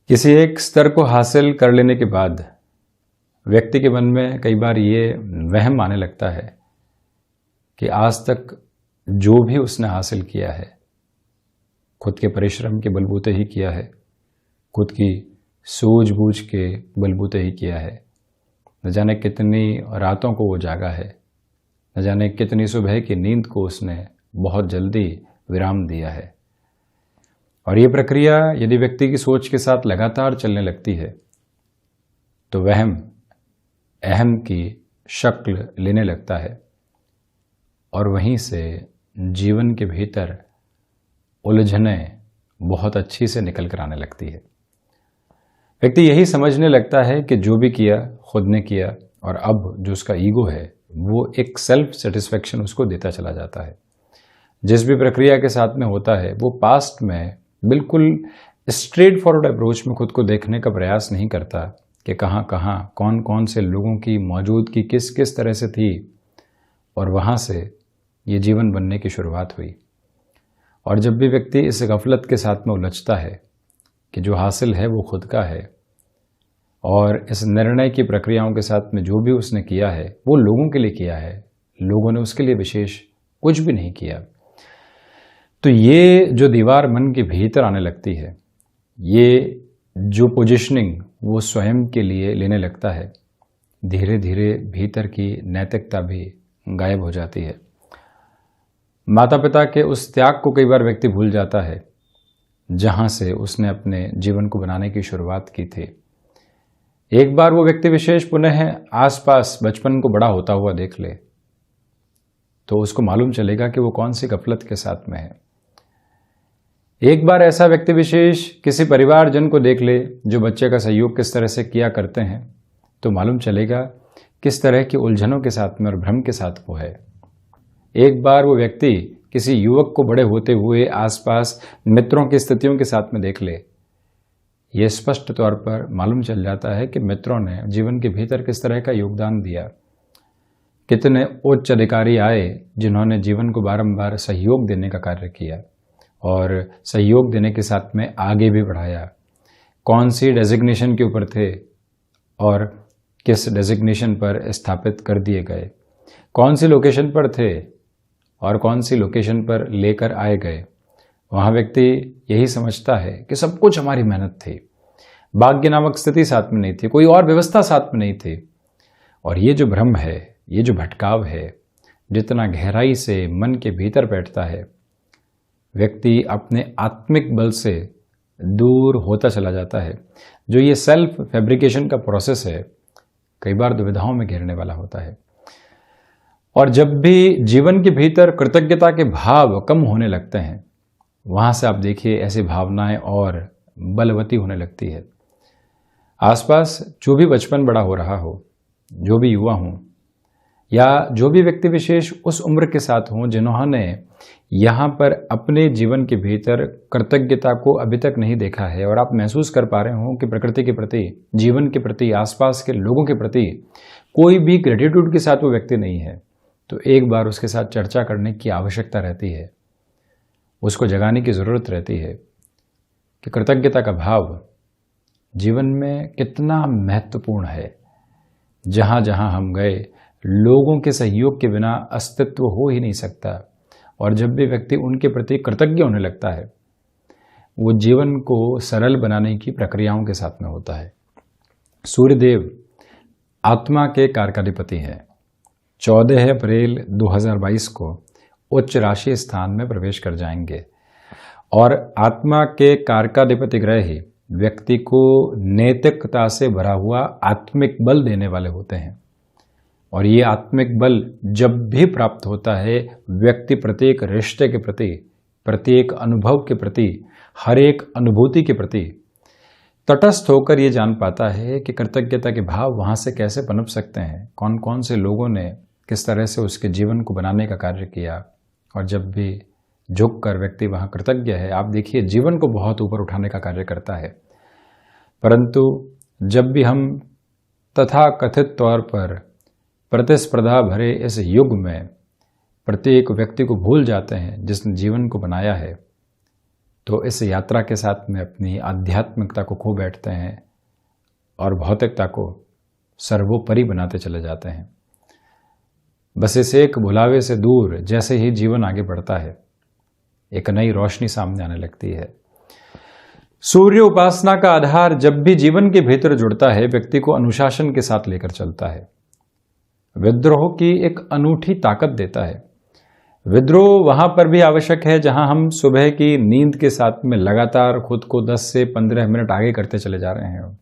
किसी एक स्तर को हासिल कर लेने के बाद व्यक्ति के मन में कई बार ये वहम आने लगता है कि आज तक जो भी उसने हासिल किया है खुद के परिश्रम के बलबूते ही किया है, खुद की सूझबूझ के बलबूते ही किया है। न जाने कितनी रातों को वो जागा है, न जाने कितनी सुबह की नींद को उसने बहुत जल्दी विराम दिया है। और ये प्रक्रिया यदि व्यक्ति की सोच के साथ लगातार चलने लगती है तो वहम अहम की शक्ल लेने लगता है और वहीं से जीवन के भीतर उलझनें बहुत अच्छी से निकल कर आने लगती है। व्यक्ति यही समझने लगता है कि जो भी किया खुद ने किया और अब जो उसका ईगो है वो एक सेल्फ सेटिस्फेक्शन उसको देता चला जाता है। जिस भी प्रक्रिया के साथ में होता है वो पास्ट में बिल्कुल स्ट्रेट फॉरवर्ड अप्रोच में खुद को देखने का प्रयास नहीं करता कि कहाँ कहाँ कौन कौन से लोगों की मौजूदगी किस किस तरह से थी और वहाँ से ये जीवन बनने की शुरुआत हुई। और जब भी व्यक्ति इस गफलत के साथ में उलझता है कि जो हासिल है वो खुद का है और इस निर्णय की प्रक्रियाओं के साथ में जो भी उसने किया है वो लोगों के लिए किया है, लोगों ने उसके लिए विशेष कुछ भी नहीं किया, तो ये जो दीवार मन के भीतर आने लगती है, ये जो पोजीशनिंग वो स्वयं के लिए लेने लगता है, धीरे धीरे भीतर की नैतिकता भी गायब हो जाती है। माता पिता के उस त्याग को कई बार व्यक्ति भूल जाता है जहाँ से उसने अपने जीवन को बनाने की शुरुआत की थी। एक बार वो व्यक्ति विशेष पुनः आसपास बचपन को बड़ा होता हुआ देख ले तो उसको मालूम चलेगा कि वो कौन सी गफलत के साथ में है। एक बार ऐसा व्यक्ति विशेष किसी परिवारजन को देख ले जो बच्चे का सहयोग किस तरह से किया करते हैं तो मालूम चलेगा किस तरह की उलझनों के साथ में और भ्रम के साथ वो है। एक बार वो व्यक्ति किसी युवक को बड़े होते हुए आसपास मित्रों की स्थितियों के साथ में देख ले, ये स्पष्ट तौर पर मालूम चल जाता है कि मित्रों ने जीवन के भीतर किस तरह का योगदान दिया। कितने उच्च अधिकारी आए जिन्होंने जीवन को बारंबार सहयोग देने का कार्य किया और सहयोग देने के साथ में आगे भी बढ़ाया। कौन सी डेजिग्नेशन के ऊपर थे और किस डेजिग्नेशन पर स्थापित कर दिए गए, कौन सी लोकेशन पर थे और कौन सी लोकेशन पर लेकर आए गए। वहाँ व्यक्ति यही समझता है कि सब कुछ हमारी मेहनत थी, भाग्य नामक स्थिति साथ में नहीं थी, कोई और व्यवस्था साथ में नहीं थी। और ये जो भ्रम है, ये जो भटकाव है, जितना गहराई से मन के भीतर बैठता है व्यक्ति अपने आत्मिक बल से दूर होता चला जाता है। जो ये सेल्फ फैब्रिकेशन का प्रोसेस है कई बार दुविधाओं में घेरने वाला होता है। और जब भी जीवन के भीतर कृतज्ञता के भाव कम होने लगते हैं वहाँ से आप देखिए ऐसी भावनाएं और बलवती होने लगती है। आसपास जो भी बचपन बड़ा हो रहा हो, जो भी युवा हों या जो भी व्यक्ति विशेष उस उम्र के साथ हों जिन्होंने यहाँ पर अपने जीवन के भीतर कृतज्ञता को अभी तक नहीं देखा है और आप महसूस कर पा रहे हो कि प्रकृति के प्रति, जीवन के प्रति, आसपास के लोगों के प्रति कोई भी ग्रेटिट्यूड के साथ वो व्यक्ति नहीं है, तो एक बार उसके साथ चर्चा करने की आवश्यकता रहती है। उसको जगाने की ज़रूरत रहती है कि कृतज्ञता का भाव जीवन में कितना महत्वपूर्ण है। जहाँ जहाँ हम गए लोगों के सहयोग के बिना अस्तित्व हो ही नहीं सकता। और जब भी व्यक्ति उनके प्रति कृतज्ञ होने लगता है वो जीवन को सरल बनाने की प्रक्रियाओं के साथ में होता है। सूर्यदेव आत्मा के कारकाधिपति हैं। 14 अप्रैल 2022 को उच्च राशि स्थान में प्रवेश कर जाएंगे और आत्मा के कारकाधिपति ग्रह ही व्यक्ति को नैतिकता से भरा हुआ आत्मिक बल देने वाले होते हैं। और ये आत्मिक बल जब भी प्राप्त होता है व्यक्ति प्रत्येक रिश्ते के प्रति, प्रत्येक अनुभव के प्रति, हर एक अनुभूति के प्रति तटस्थ होकर ये जान पाता है कि कृतज्ञता के भाव वहाँ से कैसे पनप सकते हैं, कौन कौन से लोगों ने किस तरह से उसके जीवन को बनाने का कार्य किया। और जब भी झुक कर व्यक्ति वहाँ कृतज्ञ है, आप देखिए जीवन को बहुत ऊपर उठाने का कार्य करता है। परंतु जब भी हम तथा कथित तौर पर प्रतिस्पर्धा भरे इस युग में प्रत्येक व्यक्ति को भूल जाते हैं जिसने जीवन को बनाया है, तो इस यात्रा के साथ में अपनी आध्यात्मिकता को खो बैठते हैं और भौतिकता को सर्वोपरि बनाते चले जाते हैं। बस इस एक भुलावे से दूर जैसे ही जीवन आगे बढ़ता है, एक नई रोशनी सामने आने लगती है। सूर्य उपासना का आधार जब भी जीवन के भीतर जुड़ता है, व्यक्ति को अनुशासन के साथ लेकर चलता है, विद्रोह की एक अनूठी ताकत देता है। विद्रोह वहां पर भी आवश्यक है जहां हम सुबह की नींद के साथ में लगातार खुद को 10 से 15 मिनट आगे करते चले जा रहे हैं।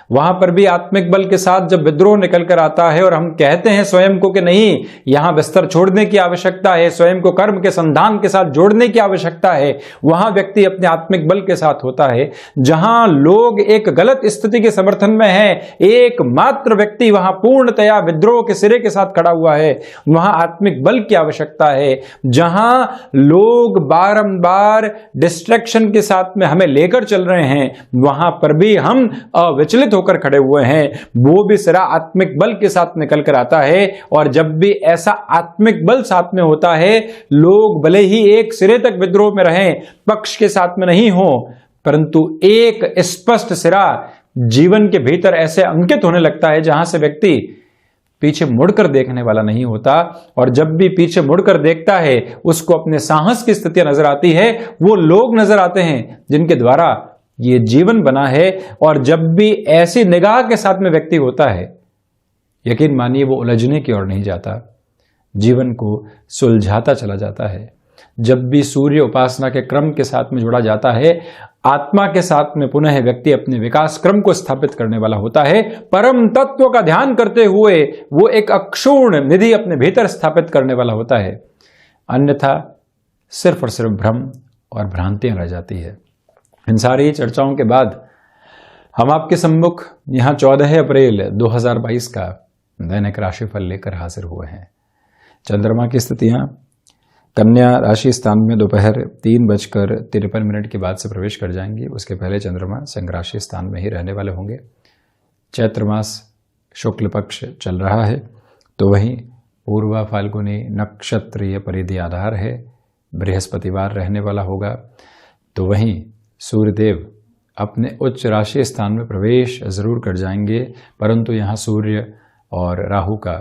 वहां पर भी आत्मिक बल के साथ जब विद्रोह निकल कर आता है और हम कहते हैं स्वयं को कि नहीं, यहां बिस्तर छोड़ने की आवश्यकता है, स्वयं को कर्म के संधान के साथ जोड़ने की आवश्यकता है, वहां व्यक्ति अपने आत्मिक बल के साथ होता है। जहां लोग एक गलत स्थिति के समर्थन में है, एकमात्र व्यक्ति वहां पूर्णतया विद्रोह के सिरे के साथ खड़ा हुआ है, वहां आत्मिक बल की आवश्यकता है। जहां लोग बारंबार डिस्ट्रैक्शन के साथ में हमें लेकर चल रहे हैं, वहां पर भी हम अविचलित होकर खड़े हुए हैं, वो भी सिरा आत्मिक बल के साथ निकल कर आता है। और जब भी ऐसा आत्मिक बल साथ में होता है, लोग भले ही एक सिरे तक विद्रोह में रहें, पक्ष के साथ में नहीं हो, परंतु एक स्पष्ट सिरा जीवन के भीतर ऐसे अंकित होने लगता है जहां से व्यक्ति पीछे मुड़कर देखने वाला नहीं होता। और जब भी पीछे मुड़कर देखता है, उसको अपने साहस की स्थितियां नजर आती है, वो लोग नजर आते हैं जिनके द्वारा ये जीवन बना है। और जब भी ऐसी निगाह के साथ में व्यक्ति होता है, यकीन मानिए वो उलझने की ओर नहीं जाता, जीवन को सुलझाता चला जाता है। जब भी सूर्य उपासना के क्रम के साथ में जुड़ा जाता है, आत्मा के साथ में पुनः व्यक्ति अपने विकास क्रम को स्थापित करने वाला होता है। परम तत्व का ध्यान करते हुए वो एक अक्षुण्ण निधि अपने भीतर स्थापित करने वाला होता है। अन्यथा सिर्फ और सिर्फ भ्रम और भ्रांतियां रह जाती है। इन सारी चर्चाओं के बाद हम आपके सम्मुख यहां 14 अप्रैल 2022 का दैनिक राशिफल लेकर हाजिर हुए हैं। चंद्रमा की स्थितियां कन्या राशि स्थान में दोपहर 3:53 के बाद से प्रवेश कर जाएंगी। उसके पहले चंद्रमा सिंह राशि स्थान में ही रहने वाले होंगे। चैत्र मास शुक्ल पक्ष चल रहा है, तो वहीं पूर्वा फाल्गुनी नक्षत्रीय परिधि आधार है, बृहस्पतिवार रहने वाला होगा। तो वहीं सूर्यदेव अपने उच्च राशि स्थान में प्रवेश जरूर कर जाएंगे, परंतु यहाँ सूर्य और राहु का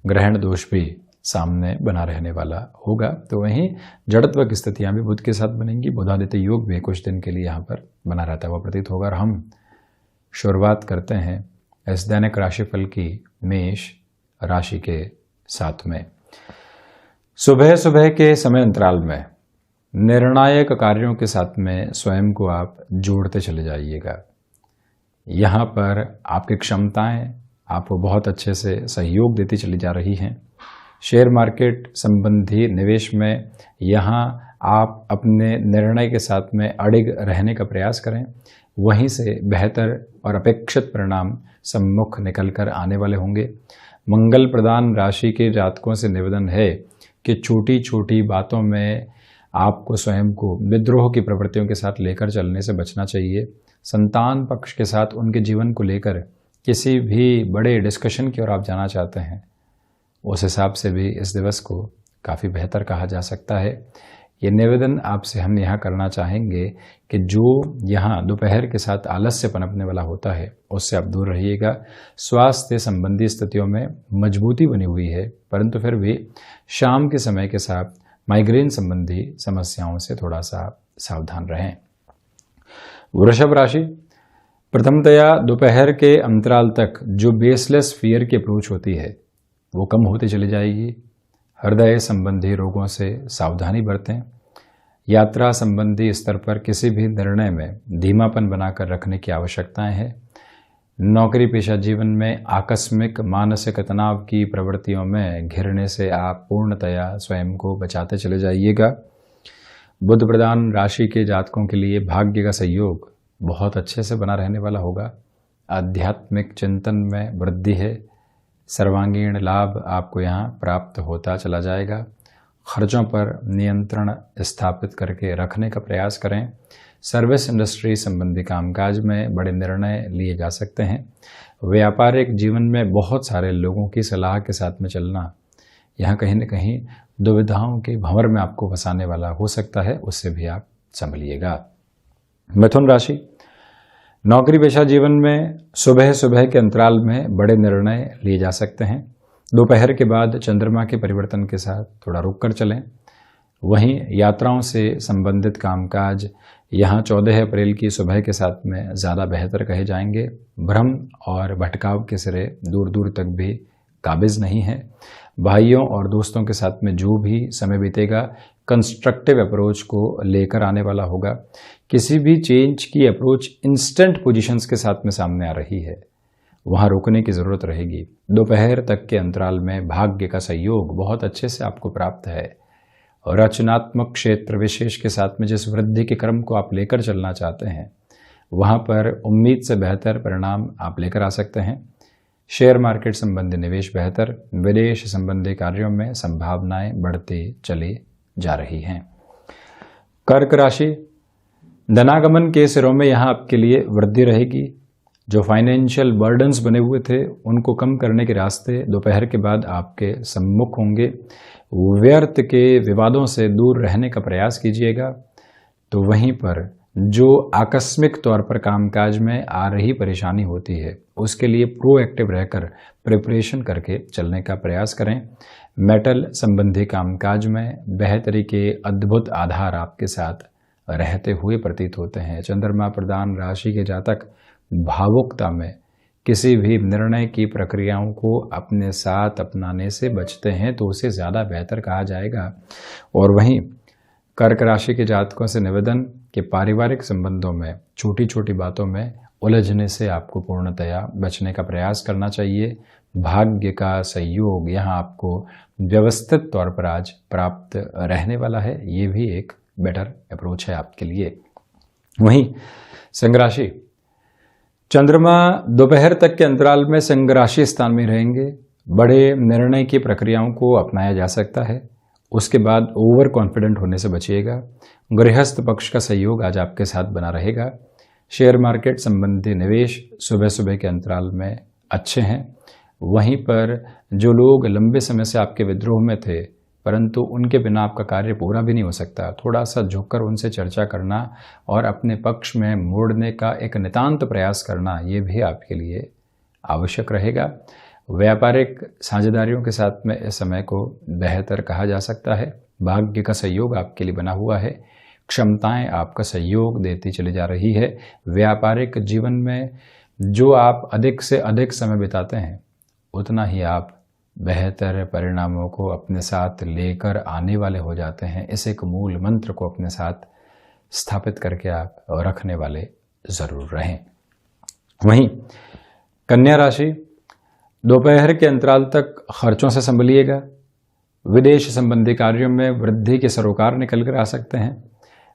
ग्रहण दोष भी सामने बना रहने वाला होगा। तो वहीं जड़त्व की स्थितियां भी बुध के साथ बनेंगी। बुधादित्य योग भी कुछ दिन के लिए यहाँ पर बना रहता हुआ प्रतीत होगा। और हम शुरुआत करते हैं इस दैनिक राशिफल की मेष राशि के साथ में। सुबह सुबह के समय अंतराल में निर्णायक कार्यों के साथ में स्वयं को आप जोड़ते चले जाइएगा। यहाँ पर आपकी क्षमताएं आपको बहुत अच्छे से सहयोग देती चली जा रही हैं। शेयर मार्केट संबंधी निवेश में यहाँ आप अपने निर्णय के साथ में अड़िग रहने का प्रयास करें, वहीं से बेहतर और अपेक्षित परिणाम सम्मुख निकल कर आने वाले होंगे। मंगल प्रदान राशि के जातकों से निवेदन है कि छोटी छोटी बातों में आपको स्वयं को विद्रोह की प्रवृत्तियों के साथ लेकर चलने से बचना चाहिए। संतान पक्ष के साथ उनके जीवन को लेकर किसी भी बड़े डिस्कशन की ओर आप जाना चाहते हैं, उस हिसाब से भी इस दिवस को काफ़ी बेहतर कहा जा सकता है। ये निवेदन आपसे हम यहाँ करना चाहेंगे कि जो यहाँ दोपहर के साथ आलस्य पनपने वाला होता है, उससे आप दूर रहिएगा। स्वास्थ्य संबंधी स्थितियों में मजबूती बनी हुई है, परंतु फिर भी शाम के समय के साथ माइग्रेन संबंधी समस्याओं से थोड़ा सा सावधान रहें। वृषभ राशि, प्रथमतया दोपहर के अंतराल तक जो बेसलेस फियर की अप्रोच होती है वो कम होती चली जाएगी। हृदय संबंधी रोगों से सावधानी बरतें। यात्रा संबंधी स्तर पर किसी भी निर्णय में धीमापन बनाकर रखने की आवश्यकताएं हैं। नौकरी पेशा जीवन में आकस्मिक मानसिक तनाव की प्रवृत्तियों में घिरने से आप पूर्णतया स्वयं को बचाते चले जाइएगा। बुध प्रदान राशि के जातकों के लिए भाग्य का सहयोग बहुत अच्छे से बना रहने वाला होगा। आध्यात्मिक चिंतन में वृद्धि है। सर्वांगीण लाभ आपको यहाँ प्राप्त होता चला जाएगा। खर्चों पर नियंत्रण स्थापित करके रखने का प्रयास करें। सर्विस इंडस्ट्री संबंधी कामकाज में बड़े निर्णय लिए जा सकते हैं। व्यापारिक जीवन में बहुत सारे लोगों की सलाह के साथ में चलना यहाँ कहीं न कहीं दुविधाओं के भंवर में आपको फंसाने वाला हो सकता है, उससे भी आप संभलिएगा। मिथुन राशि, नौकरी पेशा जीवन में सुबह सुबह के अंतराल में बड़े निर्णय लिए जा सकते हैं। दोपहर के बाद चंद्रमा के परिवर्तन के साथ थोड़ा रुक कर चलें। वहीं यात्राओं से संबंधित कामकाज यहाँ 14 अप्रैल की सुबह के साथ में ज़्यादा बेहतर कहे जाएंगे। भ्रम और भटकाव के सिरे दूर दूर तक भी काबिज नहीं है। भाइयों और दोस्तों के साथ में जो भी समय बीतेगा कंस्ट्रक्टिव अप्रोच को लेकर आने वाला होगा। किसी भी चेंज की अप्रोच इंस्टेंट पोजीशंस के साथ में सामने आ रही है, वहाँ रुकने की ज़रूरत रहेगी। दोपहर तक के अंतराल में भाग्य का सहयोग बहुत अच्छे से आपको प्राप्त है और रचनात्मक क्षेत्र विशेष के साथ में जिस वृद्धि के क्रम को आप लेकर चलना चाहते हैं वहाँ पर उम्मीद से बेहतर परिणाम आप लेकर आ सकते हैं। शेयर मार्केट संबंधी निवेश बेहतर, विदेश संबंधी कार्यों में संभावनाएं बढ़ते चली जा रही हैं। कर्क राशि, धनागमन के सिरों में यहाँ आपके लिए वृद्धि रहेगी। जो फाइनेंशियल बर्डन्स बने हुए थे उनको कम करने के रास्ते दोपहर के बाद आपके सम्मुख होंगे। व्यर्थ के विवादों से दूर रहने का प्रयास कीजिएगा। तो वहीं पर जो आकस्मिक तौर पर कामकाज में आ रही परेशानी होती है उसके लिए प्रोएक्टिव रहकर प्रिपरेशन करके चलने का प्रयास करें। मेटल संबंधी कामकाज में बेहतरी के अद्भुत आधार आपके साथ रहते हुए प्रतीत होते हैं। चंद्रमा प्रधान राशि के जातक भावुकता में किसी भी निर्णय की प्रक्रियाओं को अपने साथ अपनाने से बचते हैं तो उसे ज़्यादा बेहतर कहा जाएगा। और वहीं कर्क राशि के जातकों से निवेदन कि पारिवारिक संबंधों में छोटी छोटी बातों में उलझने से आपको पूर्णतया बचने का प्रयास करना चाहिए। भाग्य का सहयोग यहाँ आपको व्यवस्थित तौर पर आज प्राप्त रहने वाला है। ये भी एक बेटर अप्रोच है आपके लिए। वहीं सिंह राशि, चंद्रमा दोपहर तक के अंतराल में सिंह राशि स्थान में रहेंगे। बड़े निर्णय की प्रक्रियाओं को अपनाया जा सकता है, उसके बाद ओवर कॉन्फिडेंट होने से बचिएगा। गृहस्थ पक्ष का सहयोग आज आपके साथ बना रहेगा। शेयर मार्केट संबंधी निवेश सुबह सुबह के अंतराल में अच्छे हैं। वहीं पर जो लोग लंबे समय से आपके विद्रोह में थे परंतु उनके बिना आपका कार्य पूरा भी नहीं हो सकता, थोड़ा सा झुककर उनसे चर्चा करना और अपने पक्ष में मोड़ने का एक नितांत प्रयास करना ये भी आपके लिए आवश्यक रहेगा। व्यापारिक साझेदारियों के साथ में इस समय को बेहतर कहा जा सकता है। भाग्य का सहयोग आपके लिए बना हुआ है। क्षमताएं आपका सहयोग देती चली जा रही है। व्यापारिक जीवन में जो आप अधिक से अधिक समय बिताते हैं उतना ही आप बेहतर परिणामों को अपने साथ लेकर आने वाले हो जाते हैं। इस एक मूल मंत्र को अपने साथ स्थापित करके आप रखने वाले ज़रूर रहें। वहीं कन्या राशि, दोपहर के अंतराल तक खर्चों से संभलिएगा। विदेश संबंधी कार्यों में वृद्धि के सरोकार निकल कर आ सकते हैं।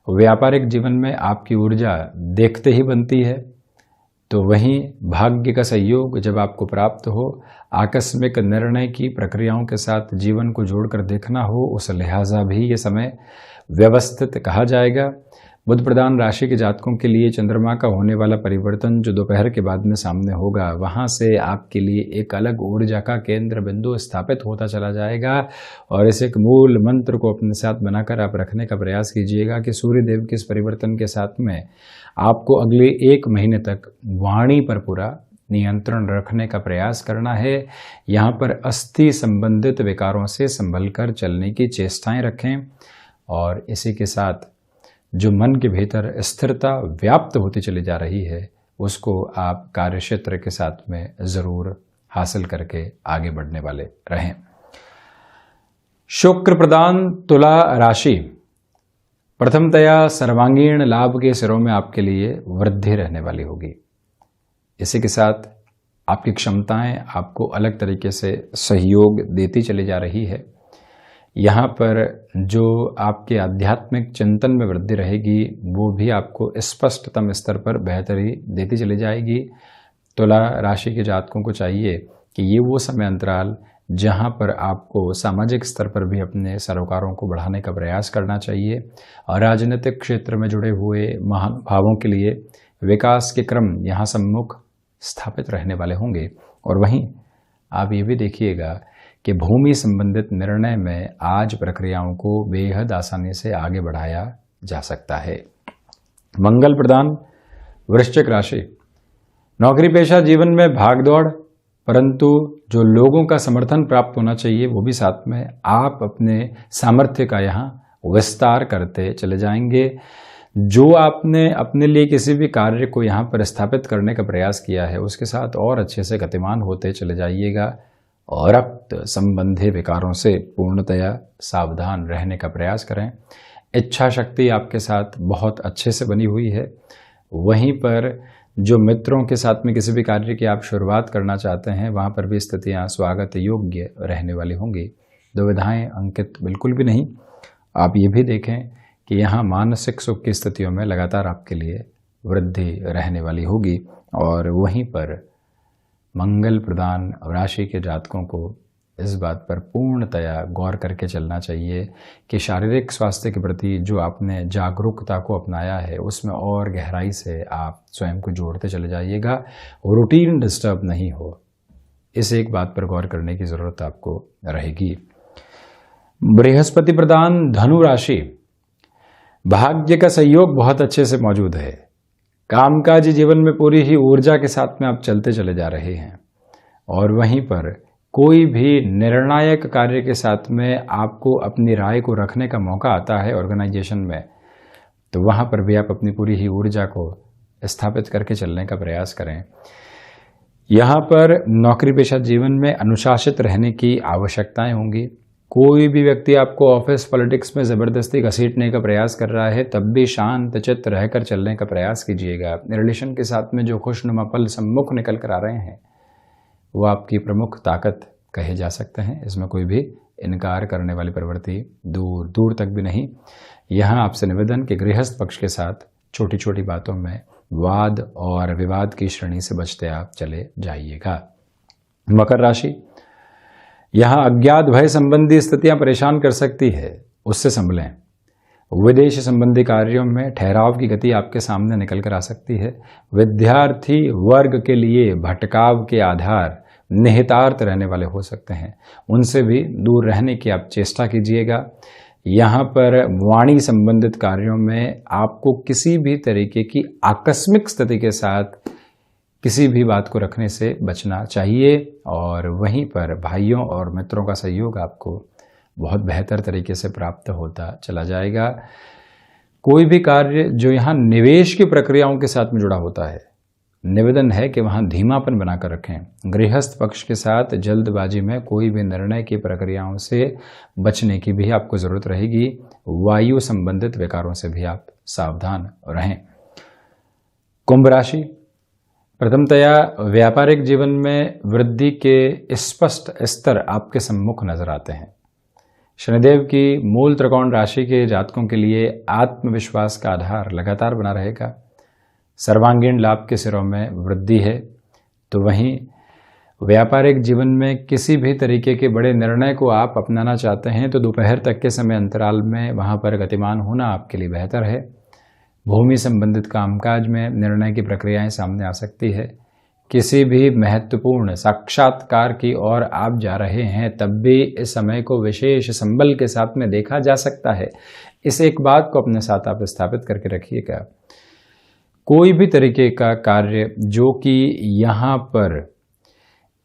व्यापारिक जीवन में आपकी ऊर्जा देखते ही बनती है। तो वहीं भाग्य का सहयोग जब आपको प्राप्त हो, आकस्मिक निर्णय की प्रक्रियाओं के साथ जीवन को जोड़कर देखना हो, उस लिहाजा भी ये समय व्यवस्थित कहा जाएगा। बुध प्रधान राशि के जातकों के लिए चंद्रमा का होने वाला परिवर्तन जो दोपहर के बाद में सामने होगा, वहां से आपके लिए एक अलग ऊर्जा का केंद्र बिंदु स्थापित होता चला जाएगा। और इस एक मूल मंत्र को अपने साथ बनाकर आप रखने का प्रयास कीजिएगा कि सूर्य देव के इस परिवर्तन के साथ में आपको अगले 1 महीने तक वाणी पर पूरा नियंत्रण रखने का प्रयास करना है। यहाँ पर अस्थि संबंधित विकारों से संभल कर चलने की चेष्टाएं रखें और इसी के साथ जो मन के भीतर स्थिरता व्याप्त होती चली जा रही है उसको आप कार्यक्षेत्र के साथ में ज़रूर हासिल करके आगे बढ़ने वाले रहें। शुक्र प्रधान तुला राशि, प्रथमतया सर्वांगीण लाभ के सिरों में आपके लिए वृद्धि रहने वाली होगी। इसी के साथ आपकी क्षमताएं आपको अलग तरीके से सहयोग देती चली जा रही है। यहाँ पर जो आपके आध्यात्मिक चिंतन में वृद्धि रहेगी वो भी आपको स्पष्टतम स्तर पर बेहतरी देती चली जाएगी। तुला राशि के जातकों को चाहिए कि ये वो समय अंतराल जहाँ पर आपको सामाजिक स्तर पर भी अपने सरोकारों को बढ़ाने का प्रयास करना चाहिए और राजनीतिक क्षेत्र में जुड़े हुए महानुभावों के लिए विकास के क्रम यहाँ सम्मुख स्थापित रहने वाले होंगे। और वहीं आप ये भी देखिएगा कि भूमि संबंधित निर्णय में आज प्रक्रियाओं को बेहद आसानी से आगे बढ़ाया जा सकता है। मंगल प्रदान वृश्चिक राशि। नौकरी पेशा जीवन में भागदौड़, परंतु जो लोगों का समर्थन प्राप्त होना चाहिए वो भी साथ में, आप अपने सामर्थ्य का यहाँ विस्तार करते चले जाएंगे। जो आपने अपने लिए किसी भी कार्य को यहाँ पर स्थापित करने का प्रयास किया है उसके साथ और अच्छे से गतिमान होते चले जाइएगा। और रक्त संबंधी विकारों से पूर्णतया सावधान रहने का प्रयास करें। इच्छा शक्ति आपके साथ बहुत अच्छे से बनी हुई है। वहीं पर जो मित्रों के साथ में किसी भी कार्य की आप शुरुआत करना चाहते हैं वहाँ पर भी स्थितियाँ स्वागत योग्य रहने वाली होंगी। दुविधाएं अंकित बिल्कुल भी नहीं। आप ये भी देखें कि यहाँ मानसिक सुख की स्थितियों में लगातार आपके लिए वृद्धि रहने वाली होगी। और वहीं पर मंगल प्रदान राशि के जातकों को इस बात पर पूर्णतया गौर करके चलना चाहिए कि शारीरिक स्वास्थ्य के प्रति जो आपने जागरूकता को अपनाया है उसमें और गहराई से आप स्वयं को जोड़ते चले जाइएगा। रूटीन डिस्टर्ब नहीं हो, इस एक बात पर गौर करने की ज़रूरत आपको रहेगी। बृहस्पति प्रदान धनु राशि। भाग्य का सहयोग बहुत अच्छे से मौजूद है। कामकाजी जीवन में पूरी ही ऊर्जा के साथ में आप चलते चले जा रहे हैं। और वहीं पर कोई भी निर्णायक कार्य के साथ में आपको अपनी राय को रखने का मौका आता है ऑर्गेनाइजेशन में, तो वहाँ पर भी आप अपनी पूरी ही ऊर्जा को स्थापित करके चलने का प्रयास करें। यहाँ पर नौकरी पेशा जीवन में अनुशासित रहने की आवश्यकताएं होंगी। कोई भी व्यक्ति आपको ऑफिस पॉलिटिक्स में ज़बरदस्ती घसीटने का प्रयास कर रहा है तब भी शांत चित्त रहकर चलने का प्रयास कीजिएगा। रिलेशन के साथ में जो खुशनुमा पल सम्मुख निकल कर आ रहे हैं वो आपकी प्रमुख ताकत कहे जा सकते हैं। इसमें कोई भी इनकार करने वाली प्रवृत्ति दूर दूर तक भी नहीं। यहाँ आपसे निवेदन कि गृहस्थ पक्ष के साथ छोटी छोटी बातों में वाद और विवाद की श्रेणी से बचते आप चले जाइएगा। मकर राशि। यहाँ अज्ञात भय संबंधी स्थितियां परेशान कर सकती है, उससे संभलें। विदेश संबंधी कार्यों में ठहराव की गति आपके सामने निकल कर आ सकती है। विद्यार्थी वर्ग के लिए भटकाव के आधार निहितार्थ रहने वाले हो सकते हैं, उनसे भी दूर रहने की आप चेष्टा कीजिएगा। यहाँ पर वाणी संबंधित कार्यों में आपको किसी भी तरीके की आकस्मिक स्थिति के साथ किसी भी बात को रखने से बचना चाहिए। और वहीं पर भाइयों और मित्रों का सहयोग आपको बहुत बेहतर तरीके से प्राप्त होता चला जाएगा। कोई भी कार्य जो यहाँ निवेश की प्रक्रियाओं के साथ में जुड़ा होता है, निवेदन है कि वहाँ धीमापन बनाकर रखें। गृहस्थ पक्ष के साथ जल्दबाजी में कोई भी निर्णय की प्रक्रियाओं से बचने की भी आपको ज़रूरत रहेगी। वायु संबंधित विकारों से भी आप सावधान रहें। कुंभ राशि। प्रथमतया व्यापारिक जीवन में वृद्धि के स्पष्ट स्तर आपके सम्मुख नजर आते हैं। शनिदेव की मूल त्रिकोण राशि के जातकों के लिए आत्मविश्वास का आधार लगातार बना रहेगा। सर्वांगीण लाभ के सिरों में वृद्धि है। तो वहीं व्यापारिक जीवन में किसी भी तरीके के बड़े निर्णय को आप अपनाना चाहते हैं तो दोपहर तक के समय अंतराल में वहां पर गतिमान होना आपके लिए बेहतर है। भूमि संबंधित कामकाज में निर्णय की प्रक्रियाएं सामने आ सकती है। किसी भी महत्वपूर्ण साक्षात्कार की ओर आप जा रहे हैं तब भी इस समय को विशेष संबल के साथ में देखा जा सकता है। इस एक बात को अपने साथ आप स्थापित करके रखिएगा। कोई भी तरीके का कार्य जो कि यहाँ पर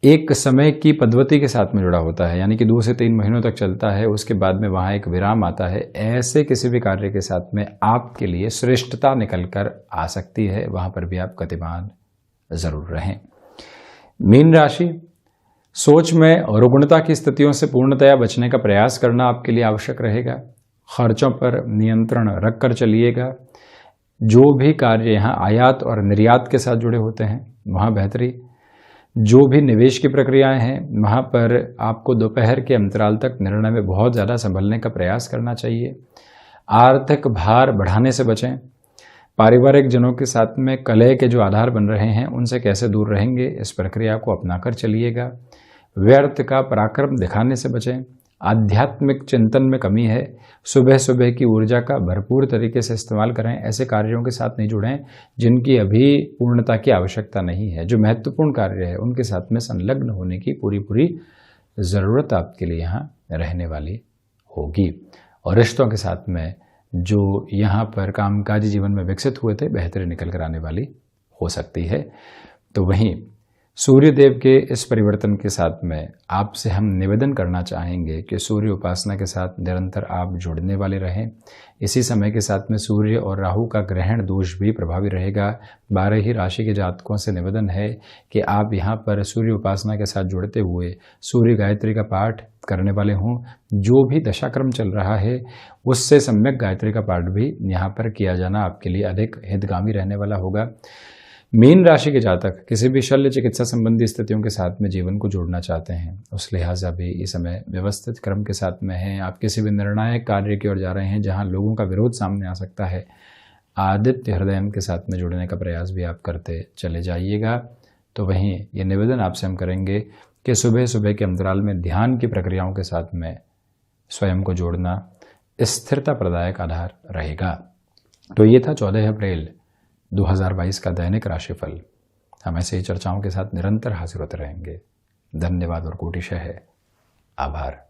एक समय की पद्धति के साथ में जुड़ा होता है, यानी कि 2 से 3 महीनों तक चलता है, उसके बाद में वहाँ एक विराम आता है, ऐसे किसी भी कार्य के साथ में आपके लिए श्रेष्ठता निकल कर आ सकती है। वहाँ पर भी आप गतिमान जरूर रहें। मीन राशि। सोच में रुग्णता की स्थितियों से पूर्णतया बचने का प्रयास करना आपके लिए आवश्यक रहेगा। खर्चों पर नियंत्रण रखकर चलिएगा। जो भी कार्य यहाँ आयात और निर्यात के साथ जुड़े होते हैं वहाँ बेहतरी। जो भी निवेश की प्रक्रियाएं हैं वहाँ पर आपको दोपहर के अंतराल तक निर्णय में बहुत ज़्यादा संभलने का प्रयास करना चाहिए। आर्थिक भार बढ़ाने से बचें। पारिवारिक जनों के साथ में कलह के जो आधार बन रहे हैं उनसे कैसे दूर रहेंगे, इस प्रक्रिया को अपनाकर चलिएगा। व्यर्थ का पराक्रम दिखाने से बचें। आध्यात्मिक चिंतन में कमी है। सुबह सुबह की ऊर्जा का भरपूर तरीके से इस्तेमाल करें। ऐसे कार्यों के साथ नहीं जुड़ें जिनकी अभी पूर्णता की आवश्यकता नहीं है। जो महत्वपूर्ण कार्य है उनके साथ में संलग्न होने की पूरी ज़रूरत आपके लिए यहाँ रहने वाली होगी। और रिश्तों के साथ में जो यहाँ पर कामकाजी जीवन में विकसित हुए थे बेहतरी निकल कर आने वाली हो सकती है। तो वहीं सूर्य देव के इस परिवर्तन के साथ में आपसे हम निवेदन करना चाहेंगे कि सूर्य उपासना के साथ निरंतर आप जुड़ने वाले रहें। इसी समय के साथ में सूर्य और राहु का ग्रहण दोष भी प्रभावी रहेगा। 12 ही राशि के जातकों से निवेदन है कि आप यहाँ पर सूर्य उपासना के साथ जुड़ते हुए सूर्य गायत्री का पाठ करने वाले हों। जो भी दशाक्रम चल रहा है उससे सम्यक गायत्री का पाठ भी यहाँ पर किया जाना आपके लिए अधिक हितगामी रहने वाला होगा। मीन राशि के जातक किसी भी शल्य चिकित्सा संबंधी स्थितियों के साथ में जीवन को जोड़ना चाहते हैं, उस लिहाजा भी इस समय व्यवस्थित क्रम के साथ में हैं। आप किसी भी निर्णायक कार्य की ओर जा रहे हैं जहां लोगों का विरोध सामने आ सकता है, आदित्य हृदयन के साथ में जुड़ने का प्रयास भी आप करते चले जाइएगा। तो वहीं ये निवेदन आपसे हम करेंगे कि सुबह सुबह के अंतराल में ध्यान की प्रक्रियाओं के साथ में स्वयं को जोड़ना स्थिरता प्रदायक आधार रहेगा। तो ये था 14 अप्रैल 2022 का दैनिक राशिफल। हम ऐसे ही चर्चाओं के साथ निरंतर हाजिर होते रहेंगे। धन्यवाद और कोटिशः आभार।